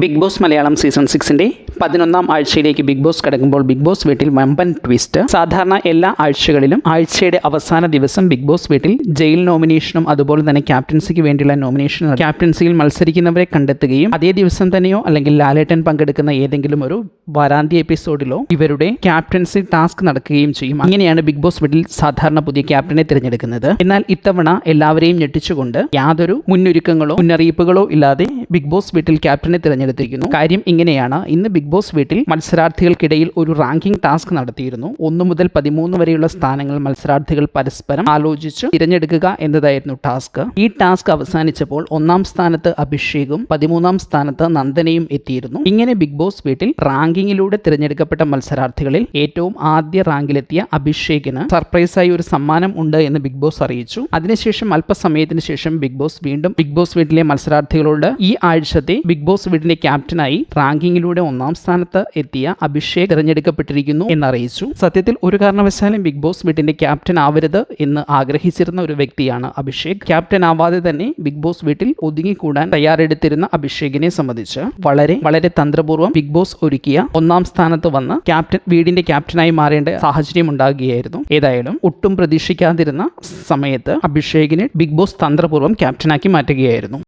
Big Boss Malayalam season 6-ന്റെ 11-ാം ആഴ്ചയിലേക്ക് ബിഗ് ബോസ് കടക്കുമ്പോൾ ബിഗ് ബോസ് വീട്ടിൽ വമ്പൻ ട്വിസ്റ്റ്. സാധാരണ എല്ലാ ആഴ്ചകളിലും ആഴ്ചയുടെ അവസാന ദിവസം ബിഗ് ബോസ് വീട്ടിൽ ജയിൽ നോമിനേഷനും അതുപോലെ തന്നെ ക്യാപ്റ്റൻസിക്ക് വേണ്ടിയുള്ള നോമിനേഷനും ക്യാപ്റ്റൻസിയിൽ മത്സരിക്കുന്നവരെ കണ്ടെത്തുകയും അതേ ദിവസം തന്നെയോ അല്ലെങ്കിൽ ലാലേട്ടൻ പങ്കെടുക്കുന്ന ഏതെങ്കിലും ഒരു വാരാന്ത്യ എപ്പിസോഡിലോ ഇവരുടെ ക്യാപ്റ്റൻസി ടാസ്ക് നടക്കുകയും ചെയ്യും. അങ്ങനെയാണ് ബിഗ് ബോസ് വീട്ടിൽ സാധാരണ പുതിയ ക്യാപ്റ്റനെ തിരഞ്ഞെടുക്കുന്നത്. എന്നാൽ ഇത്തവണ എല്ലാവരെയും ഞെട്ടിച്ചുകൊണ്ട് യാതൊരു മുന്നൊരുക്കങ്ങളോ മുന്നറിയിപ്പുകളോ ഇല്ലാതെ ബിഗ് ബോസ് വീട്ടിൽ ക്യാപ്റ്റനെ തിരഞ്ഞെടുത്തിരിക്കുന്നു. കാര്യം ഇങ്ങനെയാണ്. ഇന്ന് ബിഗ് ബോസ് വീട്ടിൽ മത്സരാർത്ഥികൾക്കിടയിൽ ഒരു റാങ്കിംഗ് ടാസ്ക് നടത്തിയിരുന്നു. 1 മുതൽ 13 വരെയുള്ള സ്ഥാനങ്ങൾ മത്സരാർത്ഥികൾ പരസ്പരം ആലോചിച്ച് തിരഞ്ഞെടുക്കുക എന്നതായിരുന്നു ടാസ്ക്. ഈ ടാസ്ക് അവസാനിച്ചപ്പോൾ 1-ാം സ്ഥാനത്ത് അഭിഷേകും 13-ാം സ്ഥാനത്ത് നന്ദനയും എത്തിയിരുന്നു. ഇങ്ങനെ ബിഗ് ബോസ് വീട്ടിൽ റാങ്കിങ്ങിലൂടെ തിരഞ്ഞെടുക്കപ്പെട്ട മത്സരാർത്ഥികളിൽ ഏറ്റവും ആദ്യ റാങ്കിലെത്തിയ അഭിഷേകിന് സർപ്രൈസായി ഒരു സമ്മാനം ഉണ്ട് എന്ന് ബിഗ് ബോസ് അറിയിച്ചു. അതിനുശേഷം അല്പസമയത്തിന് ശേഷം ബിഗ് ബോസ് വീണ്ടും ബിഗ് ബോസ് വീട്ടിലെ മത്സരാർത്ഥികളോട് ഈ ആഴ്ചത്തെ ബിഗ് ബോസ് വീടിന്റെ ക്യാപ്റ്റനായി റാങ്കിങ്ങിലൂടെ 1-ാം സ്ഥാനത്ത് എത്തിയ അഭിഷേക് തിരഞ്ഞെടുക്കപ്പെട്ടിരിക്കുന്നു എന്നറിയിച്ചു. സത്യത്തിൽ ഒരു കാരണവശാലും ബിഗ് ബോസ് വീട്ടിന്റെ ക്യാപ്റ്റൻ ആവരുത് എന്ന് ആഗ്രഹിച്ചിരുന്ന ഒരു വ്യക്തിയാണ് അഭിഷേക്. ക്യാപ്റ്റൻ ആവാതെ തന്നെ ബിഗ് ബോസ് വീട്ടിൽ ഒതുങ്ങിക്കൂടാൻ തയ്യാറെടുത്തിരുന്ന അഭിഷേകിനെ സംബന്ധിച്ച് വളരെ തന്ത്രപൂർവ്വം ബിഗ് ബോസ് ഒരുക്കിയ 1-ാം സ്ഥാനത്ത് വന്ന് വീടിന്റെ ക്യാപ്റ്റനായി മാറേണ്ട സാഹചര്യം ഉണ്ടാകുകയായിരുന്നു. ഏതായാലും ഒട്ടും പ്രതീക്ഷിക്കാതിരുന്ന സമയത്ത് അഭിഷേകിനെ ബിഗ് ബോസ് തന്ത്രപൂർവ്വം ക്യാപ്റ്റനാക്കി മാറ്റുകയായിരുന്നു.